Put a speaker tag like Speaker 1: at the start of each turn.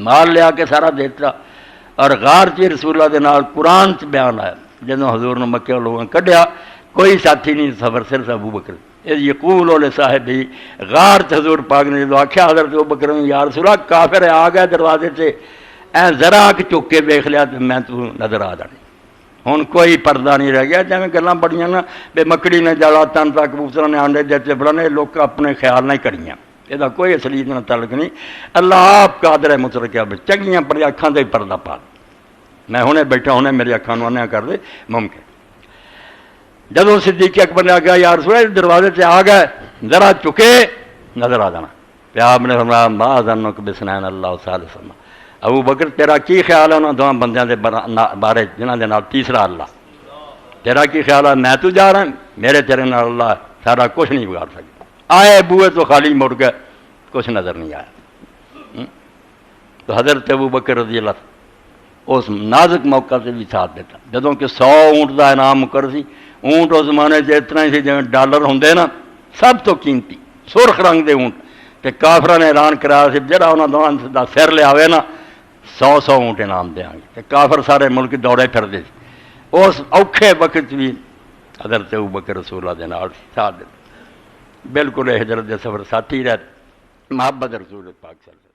Speaker 1: مال لیا کے سارا دیتا. اور غار چ رسول اللہ دے نال قرآن چ بیان آیا جدوں حضور نے مکے لوگوں کڈیا کوئی ساتھی نہیں سفر صرف ابو بکر. یقول اولے صاحب ہی غار چ حضور پاک نے جدوں آکھیا حضرت ابو بکر یا رسول اللہ کافر آ گیا دروازے سے اے ذرا کہ چک کے ویکھ لیا تو میں تو نظر آ جانی. ہن کوئی پردہ نہیں رہ گیا جویں گلاں بڑیاں نا بے مکڑی نے جالا تن تک کبوتراں نے آنڈے دیتے بڑھنے لوگ اپنے خیال نہیں کریاں یہ کوئی اصلیت نہ تعلق نہیں. اللہ آپ قادر ہے مطلق ہے چنگیاں بڑی اکھاں دے پردہ پا. میں ہنے بیٹھا ہونے میری اکھاں نوں انیا کر دے ممکن. جدوں صدیق اکبر نے آگیا یا رسول اللہ دروازے سے آ گئے ذرا چکے نظر آ جانا. پیا آپ نے فرمایا ما ظنک بسنین اللہ ثالثہما. ابو بکر تیرا کی خیال ہے انہاں دونوں بندیاں دے بارے جنہاں دے نال تیسرا اللہ. تیرا کی خیال ہے میں تو جا رہا ہوں میرے تیرے نال اللہ سارا کچھ نہیں بگاڑ سکتا. آئے بوئے تو خالی مڑ گئے کچھ نظر نہیں آیا. تو حضرت ابو بکر رضی اللہ اس نازک موقع سے بھی ساتھ دیتا. جدوں کہ 100 اونٹ دا انعام مقرر سی. اونٹ اس زمانے سے اتنا ہی سی جویں ڈالر ہوندے نا سب تو قیمتی سرخ رنگ دے اونٹ. تے کافراں نے اعلان کرایا سی جڑا انہاں دونوں دا سر لے آوے نا 100 اونٹ انعام دیاں گے. تے کافر سارے ملک دوڑے پھردے سی. اس اوکھے وقت بھی حضرت ابو بکر رسول اللہ دے نال ساتھ دیتا. بالکل ہجرت دے سفر ساتھی رہتے محبت رسول پاک صلی اللہ علیہ وسلم.